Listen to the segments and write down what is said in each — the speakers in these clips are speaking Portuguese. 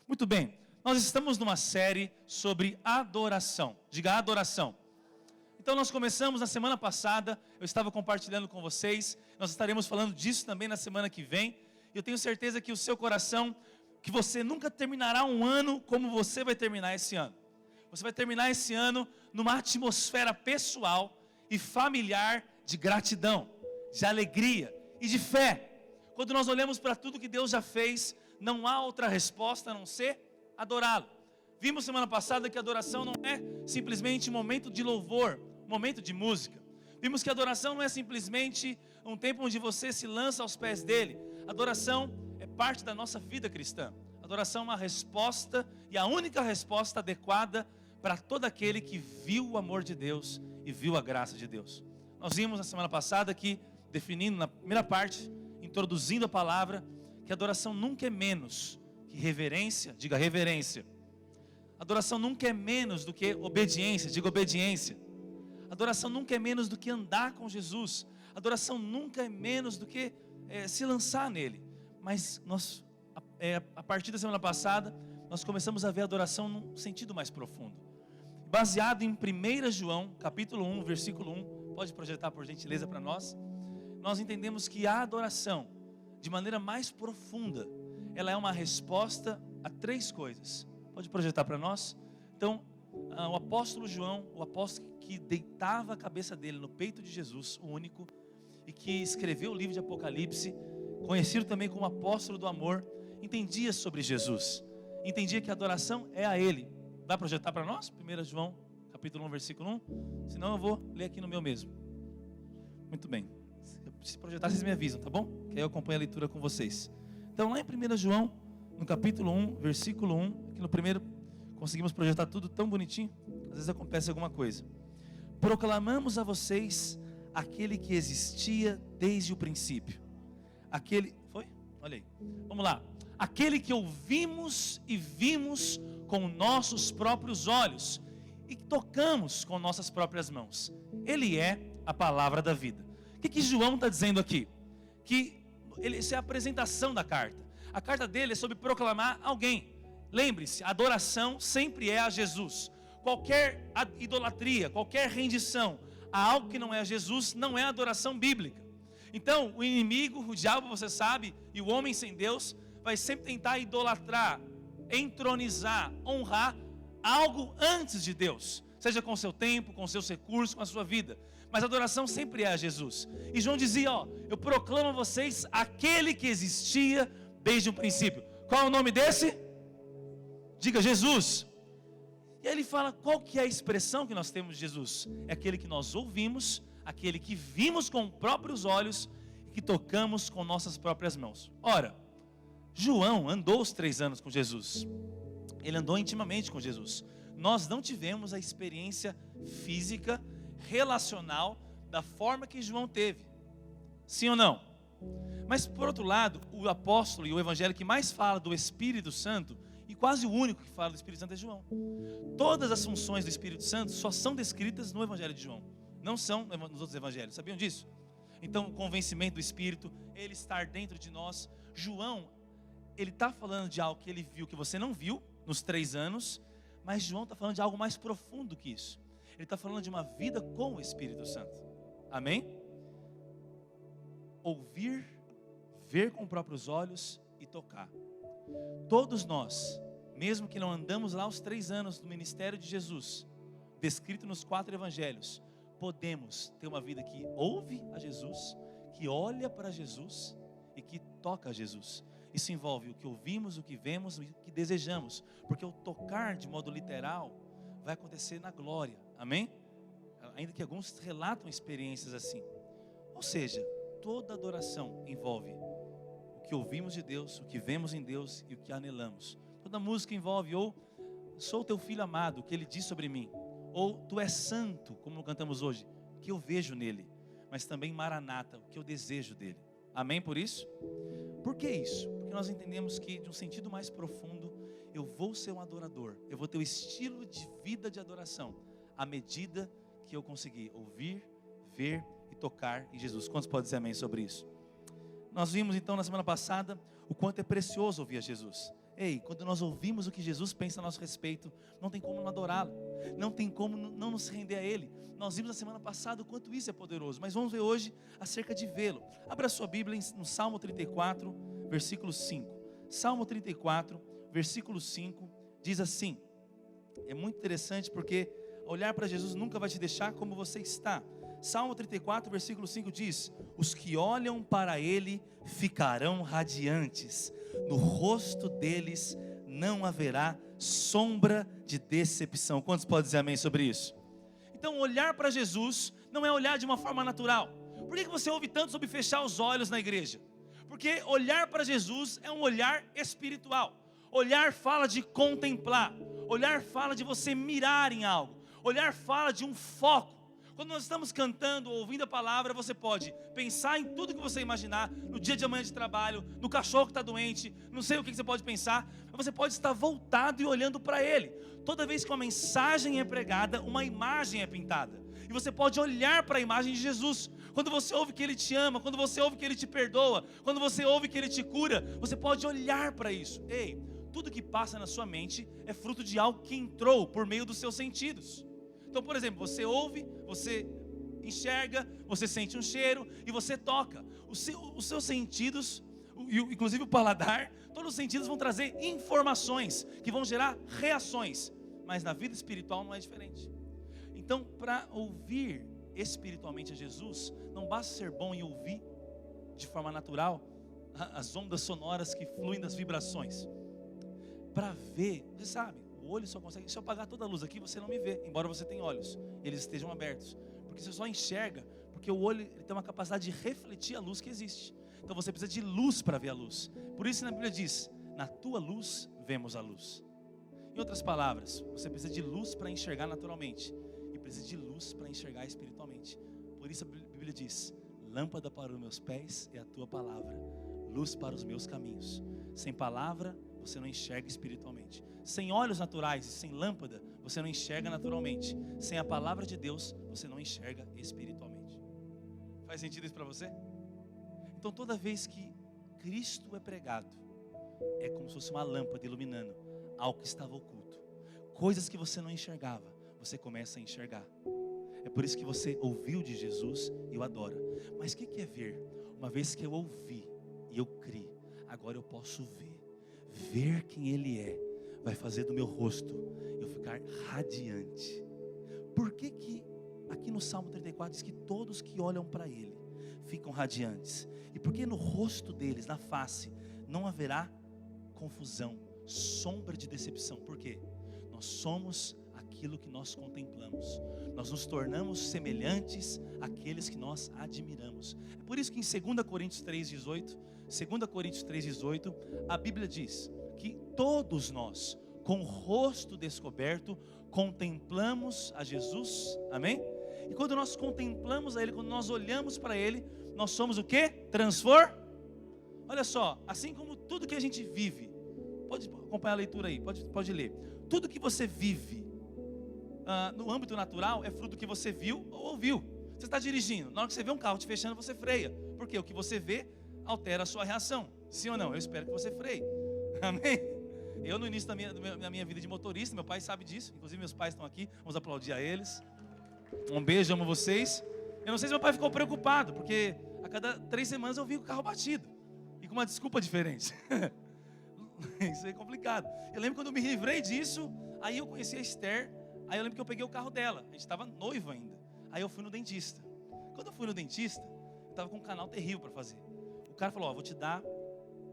Muito bem, nós estamos numa série sobre adoração. Diga adoração. Então nós começamos na semana passada, eu estava compartilhando com vocês, nós estaremos falando disso também na semana que vem. E eu tenho certeza que o seu coração, que você nunca terminará um ano como você vai terminar esse ano. Você vai terminar esse ano numa atmosfera pessoal e familiar de gratidão, de alegria e de fé. Quando nós olhamos para tudo que Deus já fez, não há outra resposta a não ser adorá-lo. Vimos semana passada que a adoração não é simplesmente um momento de louvor, um momento de música. Vimos que a adoração não é simplesmente um tempo onde você se lança aos pés dele. A adoração é parte da nossa vida cristã. A adoração é uma resposta e a única resposta adequada para todo aquele que viu o amor de Deus e viu a graça de Deus. Nós vimos na semana passada que, definindo na primeira parte, introduzindo a palavra, que a adoração nunca é menos que reverência, diga reverência. Adoração nunca é menos do que obediência, diga obediência. Adoração nunca é menos do que andar com Jesus. Adoração nunca é menos do que se lançar nele. Mas nós, a partir da semana passada, nós começamos a ver a adoração num sentido mais profundo. Baseado em 1 João, capítulo 1, versículo 1, pode projetar por gentileza para nós. Nós entendemos que a adoração, de maneira mais profunda, ela é uma resposta a três coisas. Pode projetar para nós? Então, o apóstolo João, o apóstolo que deitava a cabeça dele no peito de Jesus, o único, e que escreveu o livro de Apocalipse, conhecido também como apóstolo do amor, entendia sobre Jesus, entendia que a adoração é a ele. Vai projetar para nós? 1 João, capítulo 1, versículo 1, senão eu vou ler aqui no meu mesmo. Muito bem, se projetar vocês me avisam, tá bom? Que aí eu acompanho a leitura com vocês. Então lá em 1 João, no capítulo 1, versículo 1, aqui no primeiro, conseguimos projetar tudo tão bonitinho, às vezes acontece alguma coisa. Proclamamos a vocês aquele que existia desde o princípio. Aquele, foi? Olha aí, vamos lá. Aquele que ouvimos e vimos com nossos próprios olhos e tocamos com nossas próprias mãos. Ele é a palavra da vida. O que João está dizendo aqui? Que isso é a apresentação da carta. A carta dele é sobre proclamar alguém. Lembre-se, a adoração sempre é a Jesus. Qualquer idolatria, qualquer rendição a algo que não é a Jesus, não é adoração bíblica. Então, o inimigo, o diabo, você sabe, e o homem sem Deus, vai sempre tentar idolatrar, entronizar, honrar algo antes de Deus. Seja com o seu tempo, com os seus recursos, com a sua vida. Mas a adoração sempre é a Jesus. E João dizia, eu proclamo a vocês aquele que existia desde o princípio. Qual é o nome desse? Diga Jesus. E aí ele fala, qual que é a expressão que nós temos de Jesus? É aquele que nós ouvimos, aquele que vimos com próprios olhos e que tocamos com nossas próprias mãos. Ora, João andou os 3 anos com Jesus. Ele andou intimamente com Jesus. Nós não tivemos a experiência física, relacional, da forma que João teve. Sim ou não? Mas por outro lado, o apóstolo e o evangelho que mais fala do Espírito Santo, e quase o único que fala do Espírito Santo é João. Todas as funções do Espírito Santo só são descritas no evangelho de João. Não são nos outros evangelhos, sabiam disso? Então o convencimento do Espírito, ele estar dentro de nós. João, ele está falando de algo que ele viu, que você não viu nos 3 anos, mas João está falando de algo mais profundo que isso. Ele está falando de uma vida com o Espírito Santo. Amém? Ouvir, ver com os próprios olhos e tocar. Todos nós, mesmo que não andamos lá os 3 anos do ministério de Jesus, descrito nos 4 evangelhos, podemos ter uma vida que ouve a Jesus, que olha para Jesus e que toca a Jesus. Isso envolve o que ouvimos, o que vemos e o que desejamos, porque o tocar de modo literal vai acontecer na glória, amém? Ainda que alguns relatam experiências assim. Ou seja, toda adoração envolve o que ouvimos de Deus, o que vemos em Deus e o que anelamos. Toda música envolve ou sou teu filho amado, o que ele diz sobre mim, ou tu és santo, como cantamos hoje, o que eu vejo nele, mas também Maranata, o que eu desejo dele. Amém por isso? Por que isso? Porque nós entendemos que de um sentido mais profundo, eu vou ser um adorador, eu vou ter o estilo de vida de adoração, à medida que eu conseguir ouvir, ver e tocar em Jesus. Quantos podem dizer amém sobre isso? Nós vimos então na semana passada o quanto é precioso ouvir a Jesus. Ei, quando nós ouvimos o que Jesus pensa a nosso respeito, não tem como não adorá-lo, não tem como não nos render a Ele. Nós vimos na semana passada o quanto isso é poderoso, mas vamos ver hoje acerca de vê-lo. Abra sua Bíblia no Salmo 34, versículo 5. Salmo 34, versículo 5, diz assim, é muito interessante porque olhar para Jesus nunca vai te deixar como você está. Salmo 34, versículo 5 diz: os que olham para Ele ficarão radiantes, no rosto deles não haverá sombra de decepção. Quantos podem dizer amém sobre isso? Então olhar para Jesus não é olhar de uma forma natural. Por que você ouve tanto sobre fechar os olhos na igreja? Porque olhar para Jesus é um olhar espiritual. Olhar fala de contemplar. Olhar fala de você mirar em algo. Olhar fala de um foco. Quando nós estamos cantando ou ouvindo a palavra, você pode pensar em tudo que você imaginar, no dia de amanhã de trabalho, no cachorro que está doente, não sei o que você pode pensar, mas você pode estar voltado e olhando para Ele. Toda vez que uma mensagem é pregada, uma imagem é pintada. E você pode olhar para a imagem de Jesus. Quando você ouve que Ele te ama, quando você ouve que Ele te perdoa, quando você ouve que Ele te cura, você pode olhar para isso. Ei, tudo que passa na sua mente é fruto de algo que entrou por meio dos seus sentidos. Então, por exemplo, você ouve, você enxerga, você sente um cheiro e você toca. Os seus sentidos, inclusive o paladar, todos os sentidos vão trazer informações que vão gerar reações. Mas na vida espiritual não é diferente. Então, para ouvir espiritualmente a Jesus, não basta ser bom em ouvir de forma natural as ondas sonoras que fluem das vibrações. Para ver, você sabe, o olho só consegue, se eu apagar toda a luz aqui, você não me vê, embora você tenha olhos, eles estejam abertos, porque você só enxerga, porque o olho ele tem uma capacidade de refletir a luz que existe. Então você precisa de luz para ver a luz. Por isso na Bíblia diz: na tua luz vemos a luz. Em outras palavras, você precisa de luz para enxergar naturalmente e precisa de luz para enxergar espiritualmente. Por isso a Bíblia diz: lâmpada para os meus pés é a tua palavra, luz para os meus caminhos. Sem palavra você não enxerga espiritualmente. Sem olhos naturais e sem lâmpada, você não enxerga naturalmente. Sem a palavra de Deus, você não enxerga espiritualmente. Faz sentido isso para você? Então toda vez que Cristo é pregado, é como se fosse uma lâmpada iluminando algo que estava oculto. Coisas que você não enxergava, você começa a enxergar. É por isso que você ouviu de Jesus e o adora. Mas o que é ver? Uma vez que eu ouvi e eu criei, agora eu posso ver. Ver quem Ele é vai fazer do meu rosto eu ficar radiante. Por que aqui no Salmo 34 diz que todos que olham para Ele ficam radiantes? E por que no rosto deles, na face, não haverá confusão, sombra de decepção? Por quê? Nós somos aquilo que nós contemplamos. Nós nos tornamos semelhantes àqueles que nós admiramos. É por isso que em 2 Coríntios 3,18, a Bíblia diz que todos nós, com o rosto descoberto, contemplamos a Jesus, amém? E quando nós contemplamos a Ele, quando nós olhamos para Ele, nós somos o quê? Olha só, assim como tudo que a gente vive, pode acompanhar a leitura aí, pode ler. Tudo que você vive no âmbito natural é fruto do que você viu ou ouviu. Você está dirigindo, na hora que você vê um carro te fechando, você freia. Porque o que você vê altera a sua reação. Sim ou não? Eu espero que você freie. Amém? Eu no início da minha vida de motorista, meu pai sabe disso. Inclusive meus pais estão aqui, vamos aplaudir a eles. Um beijo, amo vocês. Eu não sei se meu pai ficou preocupado, porque a cada 3 semanas eu vi o carro batido e com uma desculpa diferente. Isso é complicado. Eu lembro quando eu me livrei disso, aí eu conheci a Esther. Aí eu lembro que eu peguei o carro dela, a gente estava noivo ainda. Aí eu fui no dentista. Quando eu fui no dentista, eu estava com um canal terrível para fazer. O cara falou: vou te dar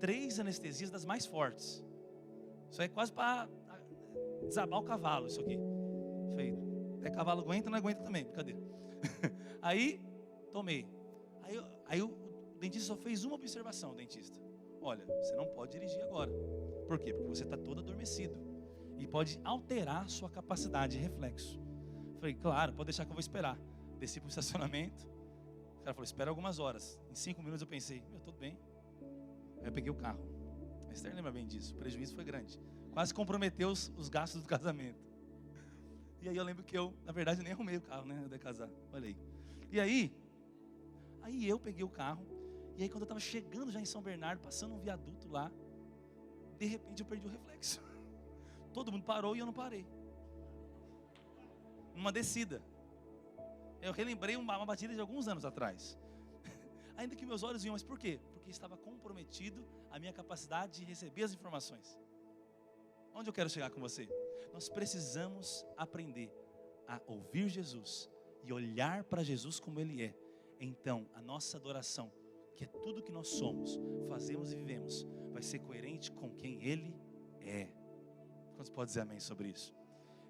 3 anestesias das mais fortes. Isso aí é quase para desabar o cavalo, isso aqui. Falei: é cavalo aguenta, não aguenta também, brincadeira. Aí, tomei. Aí o dentista só fez uma observação, o dentista: olha, você não pode dirigir agora. Por quê? Porque você está todo adormecido e pode alterar sua capacidade de reflexo. Falei: claro, pode deixar que eu vou esperar. Desci para o estacionamento. O cara falou: espera algumas horas. Em 5 minutos eu pensei: tudo bem. Aí eu peguei o carro. A Esther lembra bem disso. O prejuízo foi grande. Quase comprometeu os gastos do casamento. E aí eu lembro que eu, na verdade, nem arrumei o carro, né? Eu ia casar. Olha aí. E aí eu peguei o carro. E aí quando eu estava chegando já em São Bernardo, passando um viaduto lá, De repente eu perdi o reflexo. Todo mundo parou e eu não parei. Uma descida. Eu relembrei uma batida de alguns anos atrás. Ainda que meus olhos viam, mas por quê? Porque estava comprometido a minha capacidade de receber as informações. Onde eu quero chegar com você? Nós precisamos aprender a ouvir Jesus e olhar para Jesus como Ele é. Então, a nossa adoração, que é tudo que nós somos, fazemos e vivemos, vai ser coerente com quem Ele é. Quantos podem dizer amém sobre isso?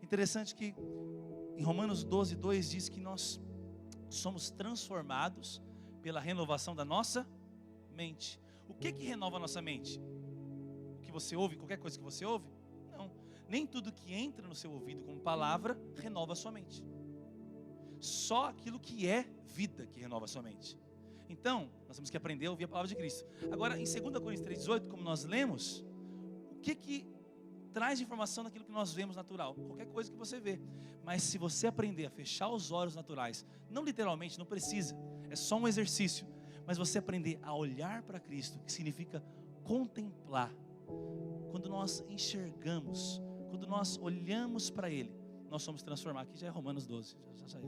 Interessante que em Romanos 12:2 diz que nós somos transformados pela renovação da nossa mente. O que renova a nossa mente? O que você ouve, qualquer coisa que você ouve? Não. Nem tudo que entra no seu ouvido como palavra renova a sua mente. Só aquilo que é vida que renova a sua mente. Então, nós temos que aprender a ouvir a palavra de Cristo. Agora, em 2 Coríntios 3:18, como nós lemos, o que traz informação daquilo que nós vemos natural? Qualquer coisa que você vê. Mas se você aprender a fechar os olhos naturais, não literalmente, não precisa, é só um exercício, mas você aprender a olhar para Cristo, que significa contemplar. Quando nós enxergamos, quando nós olhamos para Ele, nós somos transformados. Aqui já é Romanos 12, já é.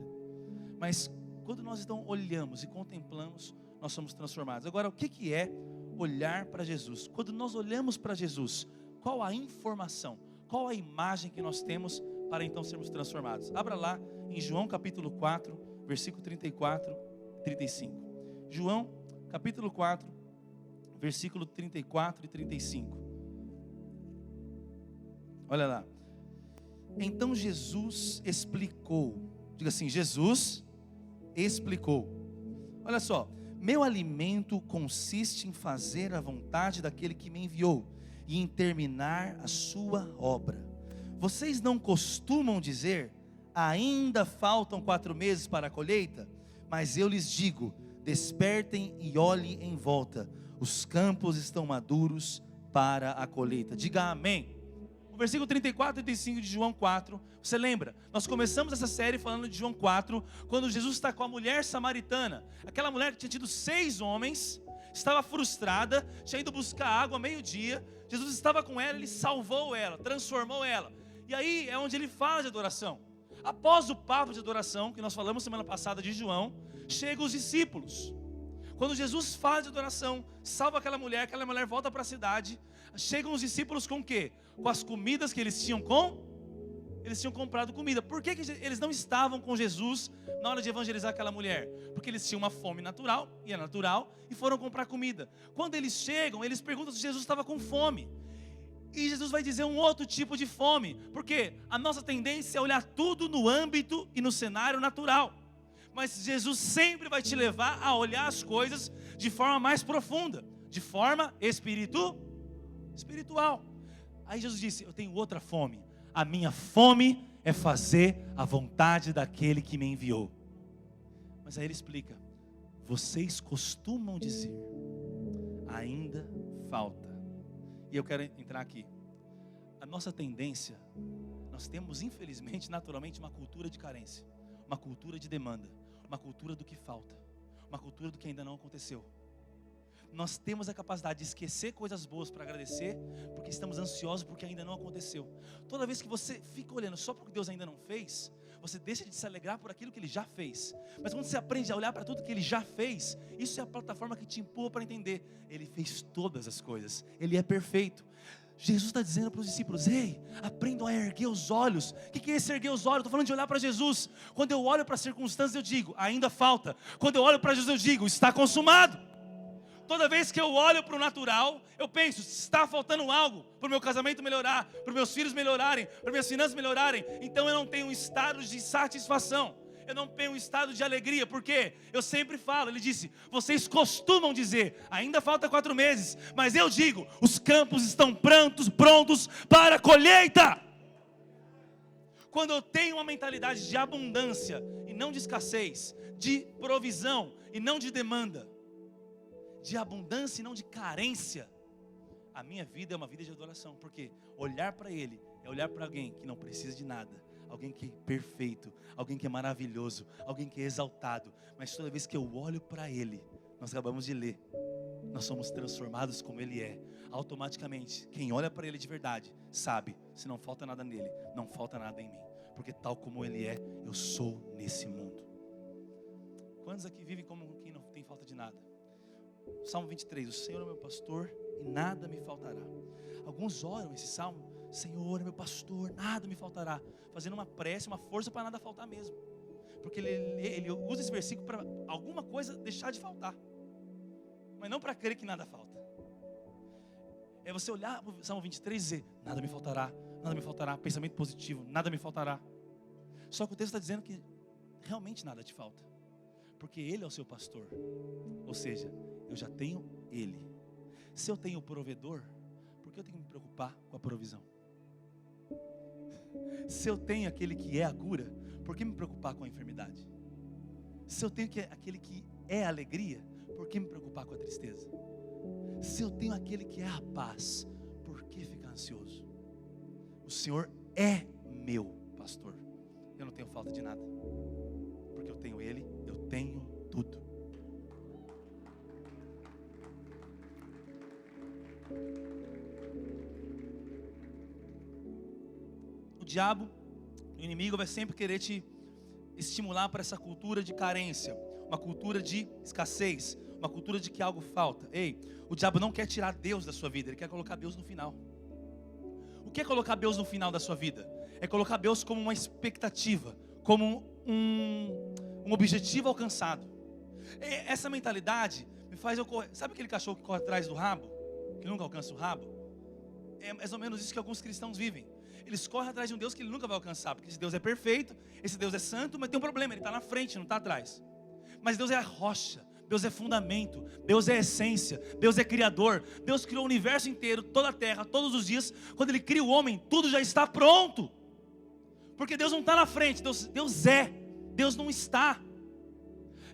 Mas quando nós então olhamos e contemplamos, nós somos transformados. Agora, o que é olhar para Jesus? Quando nós olhamos para Jesus, qual a informação, qual a imagem que nós temos para então sermos transformados? Abra lá em João capítulo 4, versículo 34 e 35. João capítulo 4, versículo 34 e 35. Olha lá. Então Jesus explicou. Diga assim, Jesus explicou. Olha só. Meu alimento consiste em fazer a vontade daquele que me enviou e em terminar a sua obra. Vocês não costumam dizer, ainda faltam 4 meses para a colheita? Mas eu lhes digo, despertem e olhem em volta, os campos estão maduros para a colheita. Diga amém. O versículo 34 e 35 de João 4, você lembra? Nós começamos essa série falando de João 4, quando Jesus está com a mulher samaritana, aquela mulher que tinha tido 6 homens, estava frustrada, tinha ido buscar água meio-dia, Jesus estava com ela, Ele salvou ela, transformou ela. E aí é onde Ele fala de adoração. Após o papo de adoração, que nós falamos semana passada de João, chegam os discípulos. Quando Jesus fala de adoração, salva aquela mulher volta para a cidade, chegam os discípulos com o quê? Com as comidas que eles tinham comprado comida. Por que eles não estavam com Jesus na hora de evangelizar aquela mulher? Porque eles tinham uma fome natural, e é natural, e foram comprar comida. Quando eles chegam, eles perguntam se Jesus estava com fome. E Jesus vai dizer um outro tipo de fome, porque a nossa tendência é olhar tudo no âmbito e no cenário natural. Mas Jesus sempre vai te levar a olhar as coisas de forma mais profunda, de forma espiritual. Aí Jesus disse, eu tenho outra fome. A minha fome é fazer a vontade daquele que me enviou. Mas aí ele explica, vocês costumam dizer, ainda falta. E eu quero entrar aqui. A nossa tendência, nós temos infelizmente, naturalmente, uma cultura de carência, uma cultura de demanda, uma cultura do que falta, uma cultura do que ainda não aconteceu. Nós temos a capacidade de esquecer coisas boas para agradecer, porque estamos ansiosos porque ainda não aconteceu. Toda vez que você fica olhando só porque Deus ainda não fez, você deixa de se alegrar por aquilo que Ele já fez. Mas quando você aprende a olhar para tudo que Ele já fez, isso é a plataforma que te empurra para entender, Ele fez todas as coisas, Ele é perfeito. Jesus está dizendo para os discípulos, ei, aprendam a erguer os olhos. O que é esse erguer os olhos? Estou falando de olhar para Jesus. Quando eu olho para as circunstâncias eu digo, ainda falta. Quando eu olho para Jesus eu digo, está consumado. Toda vez que eu olho para o natural, eu penso, está faltando algo para o meu casamento melhorar, para os meus filhos melhorarem, para as minhas finanças melhorarem. Então eu não tenho um estado de satisfação, eu não tenho um estado de alegria, porque eu sempre falo, ele disse, vocês costumam dizer, ainda falta 4 meses, mas eu digo, os campos estão prontos para a colheita. Quando eu tenho uma mentalidade de abundância e não de escassez, de provisão e não de demanda, de abundância e não de carência, a minha vida é uma vida de adoração, porque olhar para Ele é olhar para alguém que não precisa de nada, alguém que é perfeito, alguém que é maravilhoso, alguém que é exaltado. Mas toda vez que eu olho para Ele, nós acabamos de ler, nós somos transformados como Ele é. Automaticamente, quem olha para Ele de verdade, sabe, se não falta nada nele, não falta nada em mim. Porque tal como Ele é, eu sou nesse mundo. Quantos aqui vivem como quem não tem falta de nada? Salmo 23, o Senhor é meu pastor e nada me faltará. Alguns oram esse salmo, Senhor é meu pastor, nada me faltará, fazendo uma prece, uma força para nada faltar mesmo. Porque ele usa esse versículo para alguma coisa deixar de faltar, mas não para crer que nada falta. É você olhar para o Salmo 23 e dizer, nada me faltará, pensamento positivo, nada me faltará. Só que o texto está dizendo que realmente nada te falta, porque Ele é o seu pastor. Ou seja, eu já tenho Ele. Se eu tenho o provedor, por que eu tenho que me preocupar com a provisão? Se eu tenho aquele que é a cura, por que me preocupar com a enfermidade? Se eu tenho aquele que é a alegria, por que me preocupar com a tristeza? Se eu tenho aquele que é a paz, por que ficar ansioso? O Senhor é meu pastor. Eu não tenho falta de nada, porque eu tenho Ele, eu tenho tudo. O diabo, o inimigo, vai sempre querer te estimular para essa cultura de carência, uma cultura de escassez, uma cultura de que algo falta. Ei, o diabo não quer tirar Deus da sua vida, ele quer colocar Deus no final. O que é colocar Deus no final da sua vida? É colocar Deus como uma expectativa, como um objetivo alcançado. E essa mentalidade me faz eu correr. Sabe aquele cachorro que corre atrás do rabo, que nunca alcança o rabo? É mais ou menos isso que alguns cristãos vivem. Eles correm atrás de um Deus que ele nunca vai alcançar, porque esse Deus é perfeito, esse Deus é santo, mas tem um problema, ele está na frente, não está atrás. Mas Deus é a rocha, Deus é fundamento, Deus é essência, Deus é criador. Deus criou o universo inteiro, toda a terra, todos os dias. Quando Ele cria o homem, tudo já está pronto, porque Deus não está na frente, Deus é, Deus não está.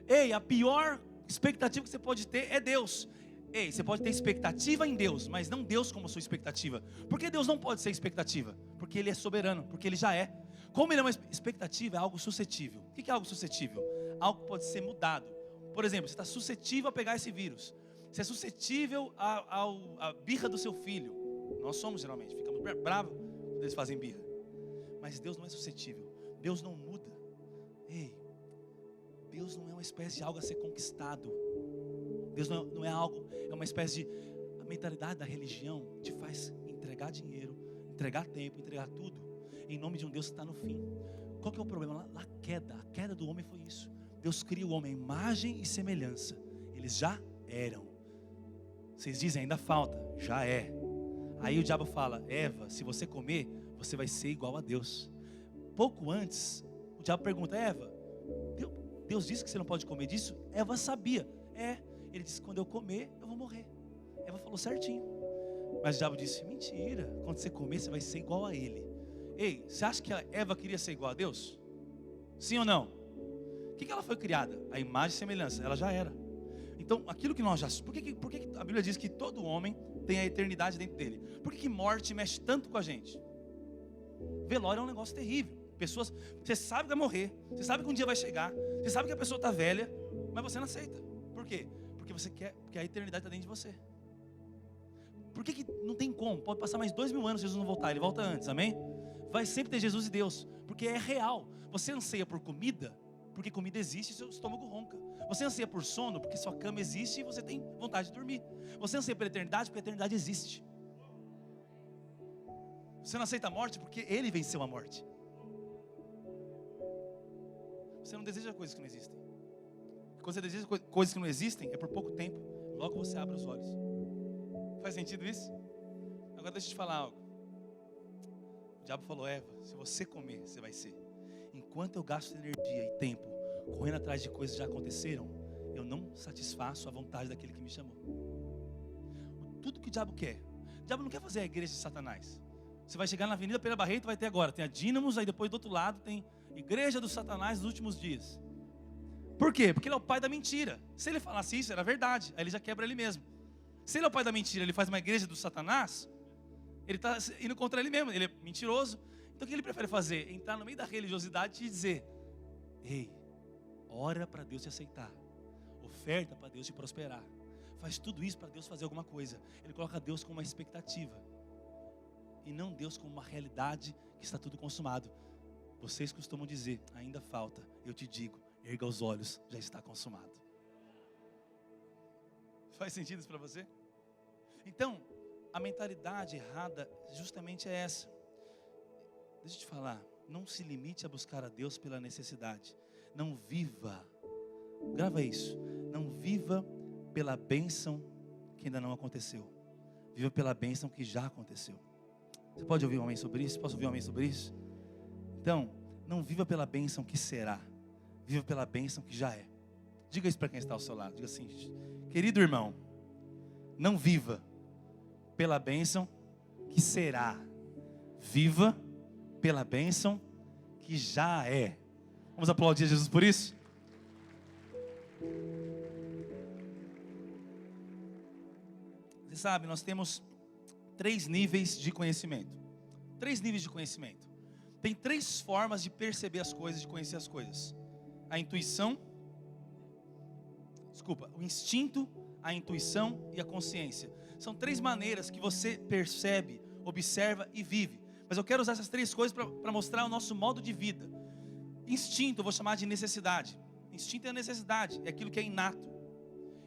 Ei, a pior expectativa que você pode ter é Deus. Ei, você pode ter expectativa em Deus, mas não Deus como sua expectativa. Por que Deus não pode ser expectativa? Porque Ele é soberano, porque Ele já é. Como Ele é uma expectativa, é algo suscetível. O que é algo suscetível? Algo que pode ser mudado. Por exemplo, você está suscetível a pegar esse vírus. Você é suscetível à birra do seu filho. Nós somos geralmente, ficamos bravos quando eles fazem birra. Mas Deus não é suscetível, Deus não muda. Ei, Deus não é uma espécie de algo a ser conquistado. Deus não é algo, é uma espécie de... A mentalidade da religião te faz entregar dinheiro, entregar tempo, entregar tudo, em nome de um Deus que está no fim. Qual que é o problema? A queda do homem foi isso. Deus cria o homem à imagem e semelhança. Eles já eram. Vocês dizem, ainda falta. Já é. Aí o diabo fala, Eva, se você comer, você vai ser igual a Deus. Pouco antes, o diabo pergunta, Eva, Deus disse que você não pode comer disso? Eva sabia. Ele disse, quando eu comer, eu vou morrer. Eva falou certinho. Mas o diabo disse, mentira, quando você comer, você vai ser igual a Ele. Ei, você acha que a Eva queria ser igual a Deus? Sim ou não? O que ela foi criada? A imagem e semelhança, ela já era. Então, aquilo que nós já... Por que a Bíblia diz que todo homem tem a eternidade dentro dele? Por que morte mexe tanto com a gente? Velório é um negócio terrível. Pessoas, você sabe que vai morrer, você sabe que um dia vai chegar, você sabe que a pessoa está velha, mas você não aceita. Por quê? Porque você quer, porque a eternidade está dentro de você. Por que não tem como? Pode passar mais 2000 anos se Jesus não voltar, Ele volta antes, amém? Vai sempre ter Jesus e Deus, porque é real. Você anseia por comida, porque comida existe e seu estômago ronca. Você anseia por sono, porque sua cama existe e você tem vontade de dormir. Você anseia por eternidade, porque a eternidade existe. Você não aceita a morte, porque Ele venceu a morte. Você não deseja coisas que não existem. Quando você deseja coisas que não existem, é por pouco tempo. Logo você abre os olhos. Faz sentido isso? Agora deixa eu te falar algo. O diabo falou, Eva, se você comer, você vai ser. Enquanto eu gasto energia e tempo correndo atrás de coisas que já aconteceram, eu não satisfaço a vontade daquele que me chamou. Tudo que o diabo quer. O diabo não quer fazer a igreja de Satanás. Você vai chegar na Avenida Pereira Barreto, vai ter agora. Tem a Dínamos, aí depois do outro lado tem Igreja do Satanás dos últimos dias. Por quê? Porque ele é o pai da mentira. Se ele falasse isso, era verdade. Aí ele já quebra ele mesmo. Se ele é o pai da mentira, ele faz uma igreja do Satanás, ele está indo contra ele mesmo. Ele é mentiroso. Então o que ele prefere fazer? Entrar no meio da religiosidade e dizer, ei, ora para Deus te aceitar, oferta para Deus te prosperar, faz tudo isso para Deus fazer alguma coisa. Ele coloca Deus como uma expectativa. E não Deus como uma realidade que está tudo consumado. Vocês costumam dizer, ainda falta. Eu te digo, erga os olhos, já está consumado. Faz sentido isso para você? Então, a mentalidade errada justamente é essa. Deixa eu te falar, não se limite a buscar a Deus pela necessidade. Não viva, grava isso, não viva pela bênção que ainda não aconteceu. Viva pela bênção que já aconteceu. Você pode ouvir um amém sobre isso? Posso ouvir um amém sobre isso? Então, não viva pela bênção que será. Viva pela bênção que já é. Diga isso para quem está ao seu lado. Diga assim, querido irmão, não viva pela bênção que será. Viva pela bênção que já é. Vamos aplaudir Jesus por isso? Você sabe, nós temos 3 níveis de conhecimento. 3 níveis de conhecimento. Tem 3 formas de perceber as coisas, de conhecer as coisas. A intuição, o instinto, a intuição e a consciência. São 3 maneiras que você percebe, observa e vive. Mas eu quero usar essas 3 coisas para mostrar o nosso modo de vida. Instinto eu vou chamar de necessidade. Instinto é a necessidade, é aquilo que é inato.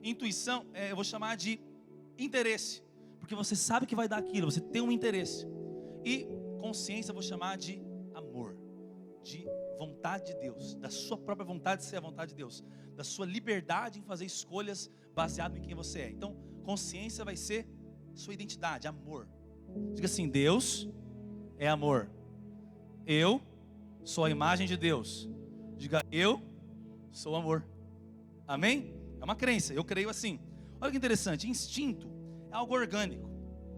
Intuição eu vou chamar de interesse, porque você sabe que vai dar aquilo, você tem um interesse. E consciência eu vou chamar de amor, de vontade de Deus, da sua própria vontade de ser a vontade de Deus, da sua liberdade em fazer escolhas baseado em quem você é. Então, consciência vai ser sua identidade, amor. Diga assim, Deus é amor. Eu sou a imagem de Deus. Diga, eu sou amor. Amém? É uma crença, eu creio assim. Olha que interessante, instinto é algo orgânico,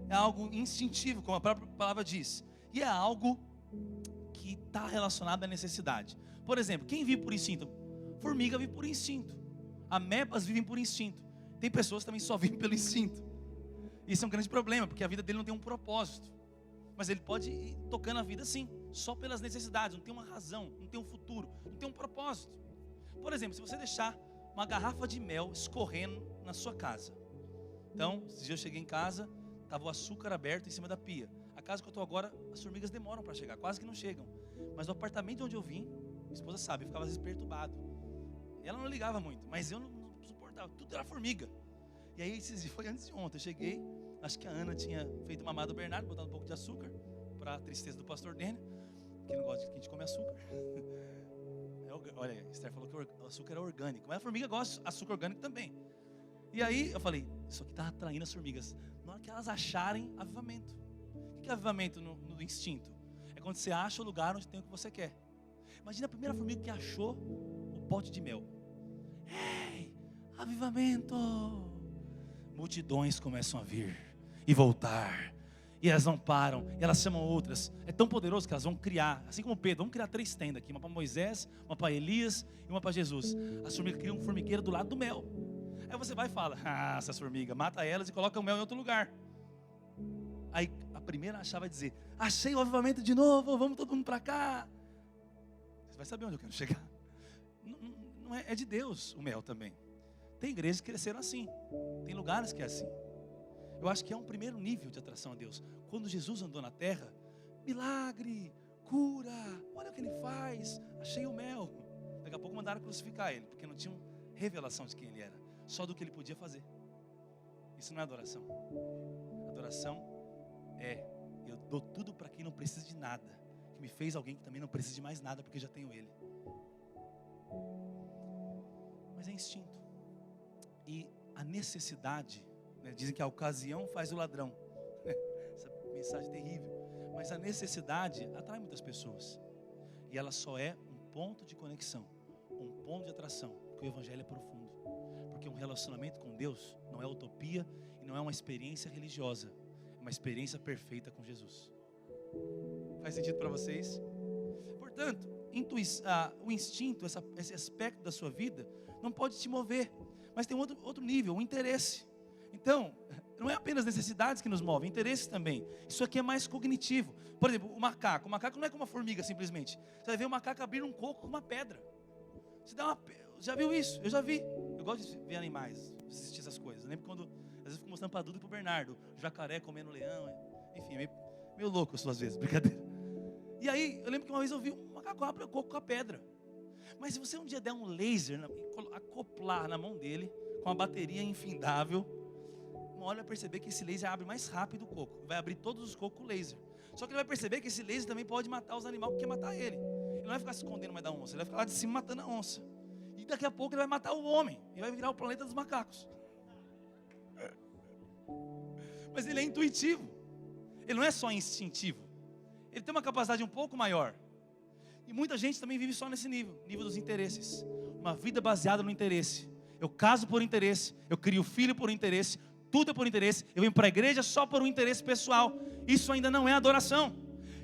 é algo instintivo, como a própria palavra diz. E é algo que está relacionado à necessidade. Por exemplo, quem vive por instinto? Formiga vive por instinto. Amebas vivem por instinto. Tem pessoas que também só vivem pelo instinto. Isso é um grande problema, porque a vida dele não tem um propósito. Mas ele pode ir tocando a vida assim, só pelas necessidades, não tem uma razão, não tem um futuro, não tem um propósito. Por exemplo, se você deixar uma garrafa de mel escorrendo na sua casa. Então, esse dia eu cheguei em casa, estava o açúcar aberto em cima da pia. A casa que eu estou agora, as formigas demoram para chegar, quase que não chegam. Mas no apartamento onde eu vim, minha esposa sabe, eu ficava às vezes perturbado. Ela não ligava muito, mas eu não suportava, tudo era formiga. E aí, foi antes de ontem, eu cheguei, acho que a Ana tinha feito mamada do Bernardo, botado um pouco de açúcar, para a tristeza do pastor Dênio, que não gosta que a gente come açúcar. Olha, a Esther falou que o açúcar é orgânico, mas a formiga gosta de açúcar orgânico também. E aí eu falei, isso aqui está atraindo as formigas. Na hora que elas acharem avivamento. O que é avivamento no instinto? É quando você acha o lugar onde tem o que você quer. Imagina a primeira formiga que achou o pote de mel. Ei, avivamento! Multidões começam a vir e voltar. E elas não param, e elas chamam outras. É tão poderoso que elas vão criar, assim como Pedro, vamos criar 3 tendas aqui, uma para Moisés, uma para Elias e uma para Jesus. As formigas criam um formigueiro do lado do mel. Aí você vai e fala, essas formigas, mata elas e coloca o mel em outro lugar. Aí a primeira achava dizer, achei o avivamento de novo, vamos todo mundo para cá. Você vai saber onde eu quero chegar. Não é de Deus o mel também. Tem igrejas que cresceram assim, tem lugares que é assim. Eu acho que é um primeiro nível de atração a Deus. Quando Jesus andou na terra, milagre, cura, olha o que ele faz, achei o mel. Daqui a pouco mandaram crucificar ele, porque não tinham revelação de quem ele era, só do que ele podia fazer. Isso não é adoração. Adoração é, eu dou tudo para quem não precisa de nada, que me fez alguém que também não precisa de mais nada, porque já tenho ele. Mas é instinto. E a necessidade, dizem que a ocasião faz o ladrão. Essa mensagem é terrível. Mas a necessidade atrai muitas pessoas. E ela só é um ponto de conexão, um ponto de atração, porque o evangelho é profundo. Porque um relacionamento com Deus não é utopia e não é uma experiência religiosa. É uma experiência perfeita com Jesus. Faz sentido para vocês? Portanto, o instinto, esse aspecto da sua vida, não pode te mover. Mas tem outro nível, o interesse. Então, não é apenas necessidades que nos movem, interesses também. Isso aqui é mais cognitivo. Por exemplo, o macaco não é como uma formiga simplesmente. Você vai ver o macaco abrir um coco com uma pedra. Já viu isso? Eu já vi. Eu gosto de ver animais. assistir essas coisas. Eu lembro quando, às vezes, eu fico mostrando para a Duda e para o Bernardo, o jacaré comendo leão, enfim, meio louco isso às vezes, brincadeira. E aí, eu lembro que uma vez eu vi um macaco abrir o coco com a pedra. Mas se você um dia der um laser, acoplar na mão dele, com uma bateria infindável, uma hora vai perceber que esse laser abre mais rápido o coco. Vai abrir todos os cocos com laser. Só que ele vai perceber que esse laser também pode matar os animais que quer matar ele. Ele não vai ficar se escondendo mais da onça, ele vai ficar lá de cima matando a onça. E daqui a pouco ele vai matar o homem. E vai virar o planeta dos macacos. Mas ele é intuitivo. Ele não é só instintivo. Ele tem uma capacidade um pouco maior. E muita gente também vive só nesse nível dos interesses. Uma vida baseada no interesse. Eu caso por interesse, eu crio filho por interesse, tudo é por interesse. Eu venho para a igreja só por um interesse pessoal. Isso ainda não é adoração.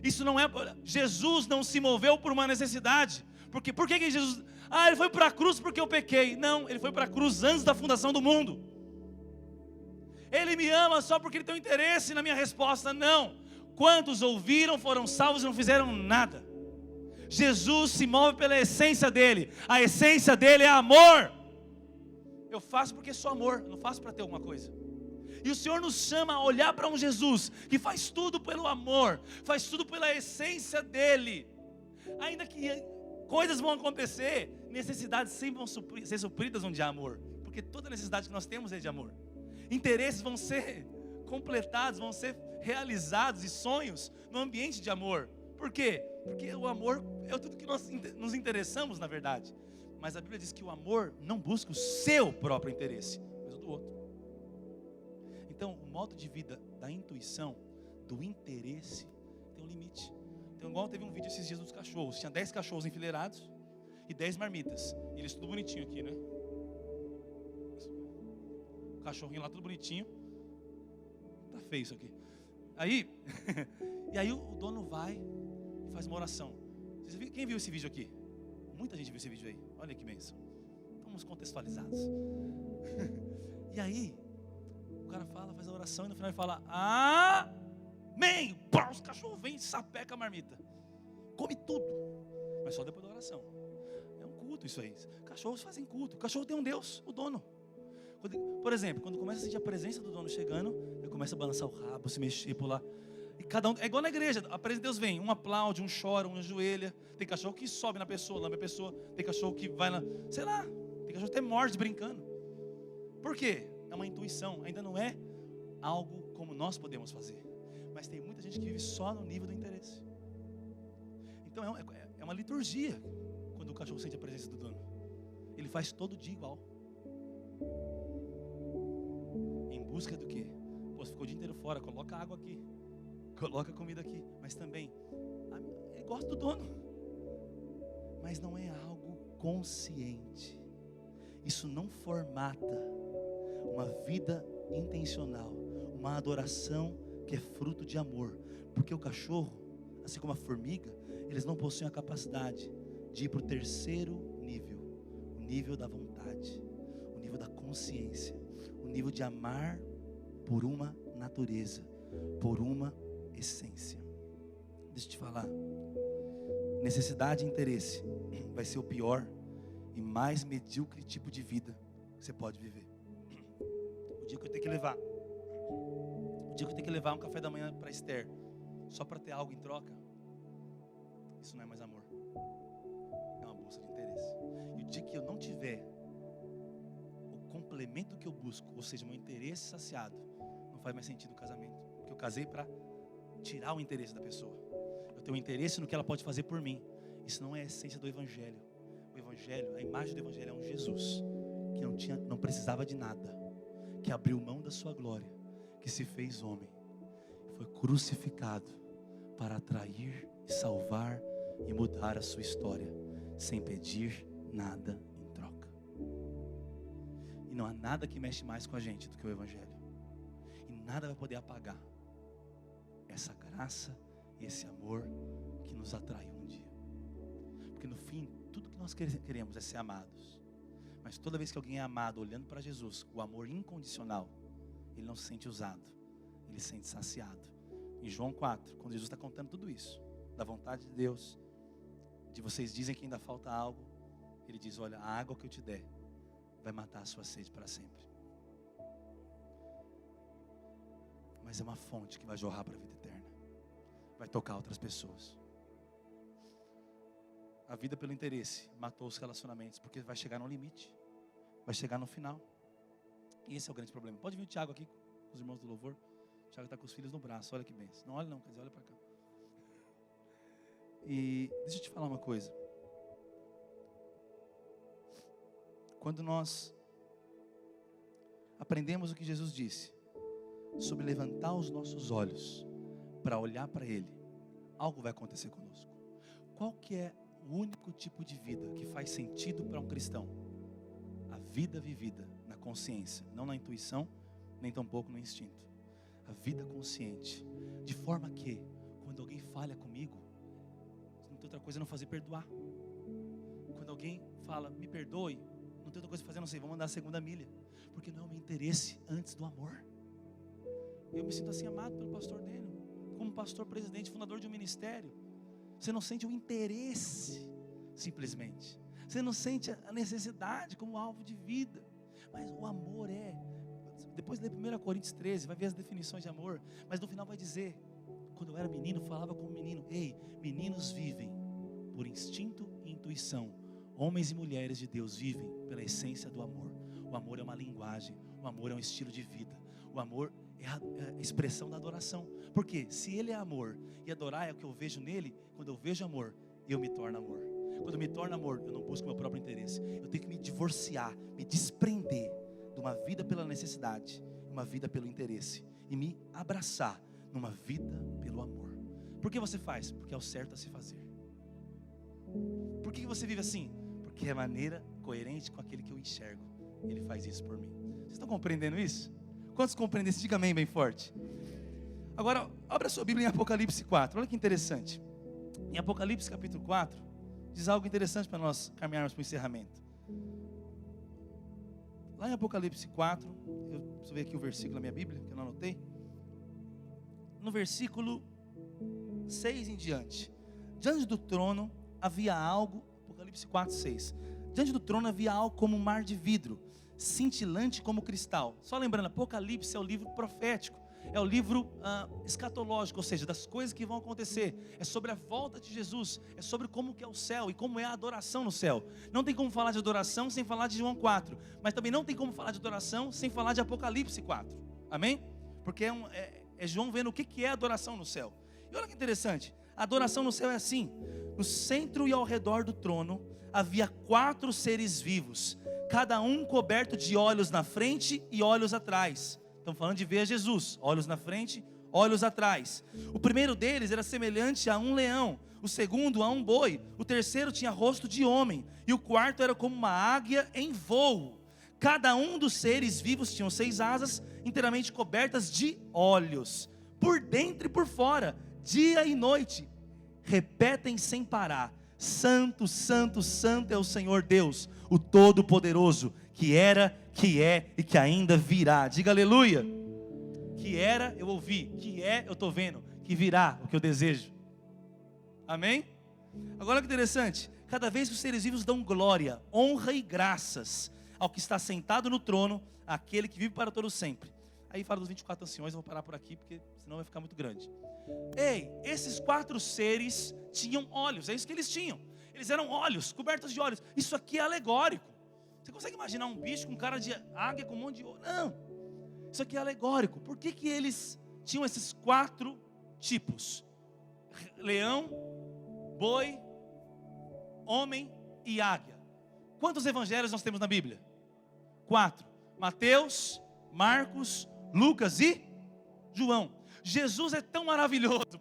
Isso não é. Jesus não se moveu por uma necessidade. Por que Jesus? Ele foi para a cruz porque eu pequei. Não, ele foi para a cruz antes da fundação do mundo. Ele me ama só porque ele tem um interesse na minha resposta. Não. Quantos ouviram, foram salvos e não fizeram nada. Jesus se move pela essência dele. A essência dele é amor. Eu faço porque sou amor, não faço para ter alguma coisa. E o Senhor nos chama a olhar para um Jesus que faz tudo pelo amor, faz tudo pela essência dele. Ainda que coisas vão acontecer, necessidades sempre vão ser supridas onde há amor, porque toda necessidade que nós temos é de amor. Interesses vão ser completados, vão ser realizados e sonhos no ambiente de amor. Por quê? Porque o amor é tudo que nós nos interessamos, na verdade. Mas a Bíblia diz que o amor não busca o seu próprio interesse, mas o do outro. Então, o modo de vida da intuição, do interesse, tem um limite. Então, igual teve um vídeo esses dias dos cachorros. Tinha 10 cachorros enfileirados e 10 marmitas. E eles tudo bonitinho aqui, né? O cachorrinho lá tudo bonitinho. Tá feio isso aqui. Aí, e aí o dono vai e faz uma oração. Quem viu esse vídeo aqui? Muita gente viu esse vídeo aí. Olha que bênção. Estamos contextualizados. E aí, o cara fala, faz a oração e no final ele fala: amém. Pá, os cachorros vêm e sapeca a marmita. Come tudo. Mas só depois da oração. É um culto isso aí. Cachorros fazem culto. O cachorro tem um Deus, o dono. Por exemplo, quando começa a sentir a presença do dono chegando, ele começa a balançar o rabo, se mexer, pular. E cada um, é igual na igreja, a presença de Deus vem, um aplaude, um chora, um ajoelha. Tem cachorro que sobe na pessoa, lambe a pessoa. Tem cachorro que vai na, sei lá, tem cachorro que até morde brincando. Por quê? É uma intuição, ainda não é algo como nós podemos fazer. Mas tem muita gente que vive só no nível do interesse. Então é uma liturgia quando o cachorro sente a presença do dono. Ele faz todo dia igual. Em busca do quê? Pô, você ficou o dia inteiro fora, coloca água aqui. Coloca comida aqui, mas também ele gosta do dono, mas não é algo consciente. Isso não formata uma vida intencional, uma adoração que é fruto de amor, porque o cachorro, assim como a formiga, eles não possuem a capacidade de ir para o terceiro nível, o nível da vontade, o nível da consciência, o nível de amar por uma natureza, por uma essência. Deixa eu te falar, necessidade e interesse vai ser o pior e mais medíocre tipo de vida que você pode viver. O dia que eu tenho que levar um café da manhã para Esther só para ter algo em troca, isso não é mais amor, é uma busca de interesse. E o dia que eu não tiver o complemento que eu busco, ou seja, meu interesse saciado, não faz mais sentido o casamento, porque eu casei para tirar o interesse da pessoa. Eu tenho interesse no que ela pode fazer por mim. Isso não é a essência do Evangelho. O Evangelho, a imagem do Evangelho é um Jesus que não precisava de nada, que abriu mão da sua glória, que se fez homem, foi crucificado para atrair, salvar e mudar a sua história, sem pedir nada em troca. E não há nada que mexe mais com a gente do que o Evangelho. E nada vai poder apagar essa graça e esse amor que nos atraiu um dia. Porque no fim, tudo que nós queremos é ser amados. Mas toda vez que alguém é amado olhando para Jesus, o amor incondicional, ele não se sente usado, ele se sente saciado. Em João 4, quando Jesus está contando tudo isso, da vontade de Deus, de vocês dizem que ainda falta algo, ele diz: olha, a água que eu te der vai matar a sua sede para sempre. mas é uma fonte que vai jorrar para a vida eterna, vai tocar outras pessoas. A vida pelo interesse matou os relacionamentos, porque vai chegar no limite, vai chegar no final. E esse é o grande problema. Pode vir o Tiago aqui, com os irmãos do louvor. O Tiago está com os filhos no braço, olha que bênção. Não olha não, quer dizer, olha para cá. E deixa eu te falar uma coisa. Quando nós aprendemos o que Jesus disse, sobre levantar os nossos olhos para olhar para Ele, algo vai acontecer conosco. Qual que é o único tipo de vida que faz sentido para um cristão? A vida vivida na consciência, não na intuição, nem tampouco no instinto. A vida consciente, de forma que, quando alguém falha comigo, não tem outra coisa a não fazer perdoar. Quando alguém fala, me perdoe, não tem outra coisa a fazer, não sei, vamos andar a segunda milha, porque não é o meu interesse antes do amor. Eu me sinto assim amado pelo pastor dele, como pastor, presidente, fundador de um ministério. Você não sente o interesse, simplesmente. Você não sente a necessidade como alvo de vida. Mas o amor depois lê 1 Coríntios 13, vai ver as definições de amor. Mas no final vai dizer, quando eu era menino, falava como menino. Ei, meninos vivem por instinto e intuição. Homens e mulheres de Deus vivem pela essência do amor. O amor é uma linguagem, o amor é um estilo de vida. O amor é a expressão da adoração. Porque se Ele é amor e adorar é o que eu vejo nele, quando eu vejo amor, eu me torno amor. Quando eu me torno amor, eu não busco meu próprio interesse. Eu tenho que me divorciar, me desprender de uma vida pela necessidade, uma vida pelo interesse, e me abraçar numa vida pelo amor. Por que você faz? Porque é o certo a se fazer. Por que você vive assim? Porque é a maneira coerente com aquele que eu enxergo. Ele faz isso por mim. Vocês estão compreendendo isso? Quantos compreendem isso? Diga amém bem forte. Agora, abra sua Bíblia em Apocalipse 4. Olha que interessante. Em Apocalipse capítulo 4, diz algo interessante para nós caminharmos para o encerramento. Lá em Apocalipse 4, eu preciso ver aqui o versículo da minha Bíblia, que eu não anotei. No versículo 6 em diante. Diante do trono havia algo, Apocalipse 4, 6. Diante do trono havia algo como um mar de vidro, cintilante como cristal. Só lembrando, Apocalipse é o livro profético, é o livro escatológico, ou seja, das coisas que vão acontecer. É sobre a volta de Jesus, é sobre como que é o céu e como é a adoração no céu. Não tem como falar de adoração sem falar de João 4, mas também não tem como falar de adoração sem falar de Apocalipse 4, amém? Porque é João vendo o que é adoração no céu. E olha que interessante, a adoração no céu é assim: no centro e ao redor do trono havia 4 seres vivos, cada um coberto de olhos na frente e olhos atrás. Estamos falando de ver Jesus, olhos na frente, olhos atrás. O primeiro deles era semelhante a um leão, o segundo a um boi, o terceiro tinha rosto de homem, e o quarto era como uma águia em voo. Cada um dos seres vivos tinham 6 asas, inteiramente cobertas de olhos, por dentro e por fora, dia e noite, repetem sem parar: Santo, Santo, Santo é o Senhor Deus, o Todo-Poderoso, que era, que é e que ainda virá. Diga aleluia. Que era, eu ouvi. Que é, eu estou vendo. Que virá, o que eu desejo. Amém? Agora que interessante, cada vez que os seres vivos dão glória, honra e graças ao que está sentado no trono, aquele que vive para todo sempre. Aí fala dos 24 anciões, eu vou parar por aqui, porque senão vai ficar muito grande. Ei, esses 4 seres tinham olhos, é isso que eles tinham. Eles eram olhos, cobertos de olhos. Isso aqui é alegórico. Você consegue imaginar um bicho com cara de águia com um monte de olho? Não, isso aqui é alegórico. Por que que eles tinham esses 4 tipos? Leão, boi, homem e águia. Quantos evangelhos nós temos na Bíblia? 4. Mateus, Marcos, Lucas e João. Jesus é tão maravilhoso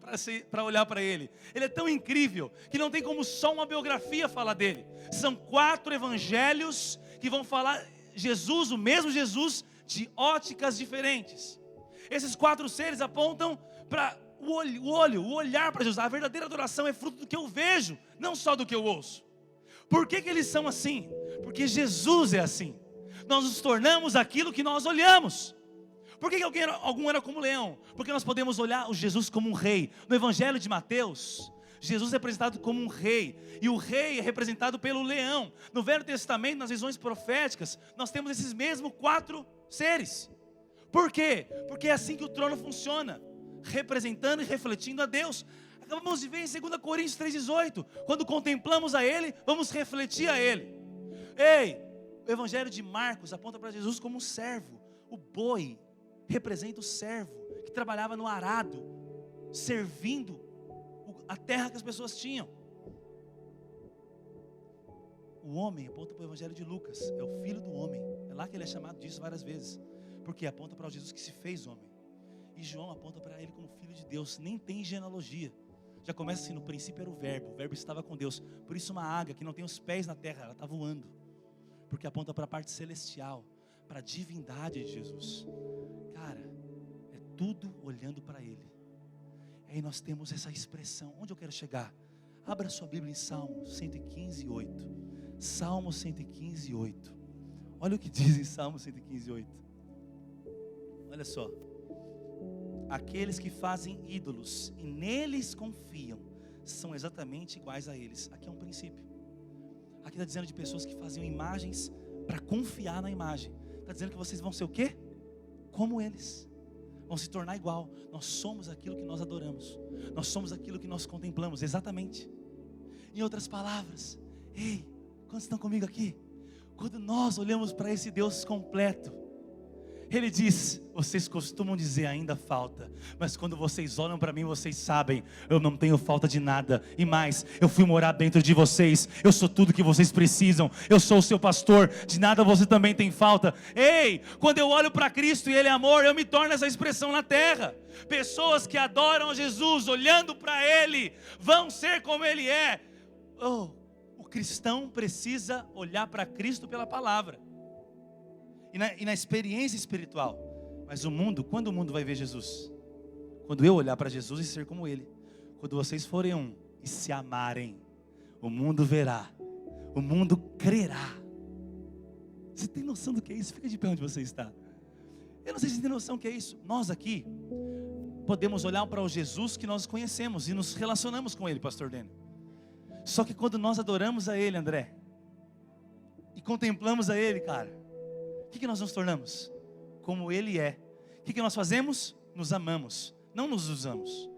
para olhar para Ele. Ele é tão incrível que não tem como só uma biografia falar dele. São 4 evangelhos que vão falar Jesus, o mesmo Jesus, de óticas diferentes. Esses 4 seres apontam para o olhar para Jesus. A verdadeira adoração é fruto do que eu vejo, não só do que eu ouço. Por que que eles são assim? Porque Jesus é assim. Nós nos tornamos aquilo que nós olhamos. Por que algum era como leão? Porque nós podemos olhar o Jesus como um rei. No Evangelho de Mateus, Jesus é representado como um rei, e o rei é representado pelo leão. No Velho Testamento, nas visões proféticas, nós temos esses mesmos 4 seres. Por quê? Porque é assim que o trono funciona, representando e refletindo a Deus. Acabamos de ver em 2 Coríntios 3,18, quando contemplamos a Ele, vamos refletir a Ele. Ei, o Evangelho de Marcos aponta para Jesus como um servo. O boi representa o servo que trabalhava no arado, servindo a terra que as pessoas tinham. O homem aponta para o Evangelho de Lucas, é o filho do homem. É lá que ele é chamado disso várias vezes, porque aponta para o Jesus que se fez homem. E João aponta para ele como filho de Deus. Nem tem genealogia, já começa assim: no princípio era o verbo estava com Deus. Por isso uma águia que não tem os pés na terra, ela está voando, porque aponta para a parte celestial, para a divindade de Jesus. Cara, é tudo olhando para Ele. E aí nós temos essa expressão. Onde eu quero chegar? Abra sua Bíblia em Salmo 115:8. Salmo 115:8. Olha o que diz em Salmo 115:8. Olha só: aqueles que fazem ídolos e neles confiam são exatamente iguais a eles. Aqui é um princípio. Aqui está dizendo de pessoas que faziam imagens para confiar na imagem. Está dizendo que vocês vão ser o quê? Como eles. Vão se tornar igual. Nós somos aquilo que nós adoramos. Nós somos aquilo que nós contemplamos. Exatamente. Em outras palavras, ei, quantos estão comigo aqui? Quando nós olhamos para esse Deus completo, Ele diz: vocês costumam dizer ainda falta, mas quando vocês olham para mim, vocês sabem, eu não tenho falta de nada. E mais, eu fui morar dentro de vocês, eu sou tudo que vocês precisam, eu sou o seu pastor, de nada você também tem falta. Ei, quando eu olho para Cristo e Ele é amor, eu me torno essa expressão na terra. Pessoas que adoram a Jesus, olhando para Ele, vão ser como Ele é. O cristão precisa olhar para Cristo pela palavra e na experiência espiritual. Mas o mundo, quando o mundo vai ver Jesus? Quando eu olhar para Jesus e ser como Ele. Quando vocês forem um e se amarem, o mundo verá, o mundo crerá. Você tem noção do que é isso? Fica de pé onde você está. Eu não sei se você tem noção do que é isso. Nós aqui podemos olhar para o Jesus que nós conhecemos e nos relacionamos com Ele, pastor Dênio. Só que quando nós adoramos a Ele, André, e contemplamos a Ele, cara, o que nós nos tornamos? Como Ele é. O que nós fazemos? Nos amamos, não nos usamos.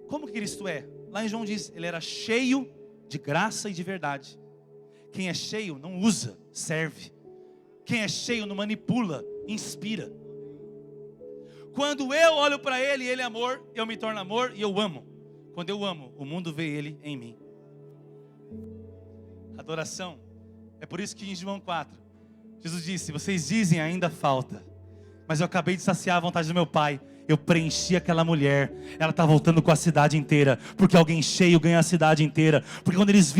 Como que Cristo é? Lá em João diz, Ele era cheio de graça e de verdade. Quem é cheio não usa, serve. Quem é cheio não manipula, inspira. Quando eu olho para Ele e Ele é amor, eu me torno amor e eu amo. Quando eu amo, o mundo vê Ele em mim. Adoração. É por isso que em João 4, Jesus disse: vocês dizem ainda falta, mas eu acabei de saciar a vontade do meu Pai. Eu preenchi aquela mulher, ela está voltando com a cidade inteira, porque alguém cheio ganha a cidade inteira. Porque quando eles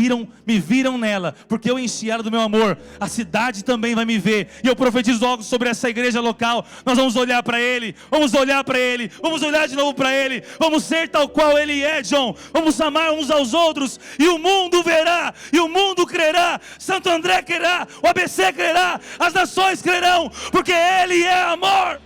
me viram nela, porque eu enchi ela do meu amor, a cidade também vai me ver. E eu profetizo algo sobre essa igreja local. Nós vamos olhar para Ele, vamos olhar para Ele, vamos olhar de novo para Ele, vamos ser tal qual Ele é, John. Vamos amar uns aos outros, e o mundo verá, e o mundo crerá. Santo André crerá, o ABC crerá, as nações crerão, porque Ele é amor.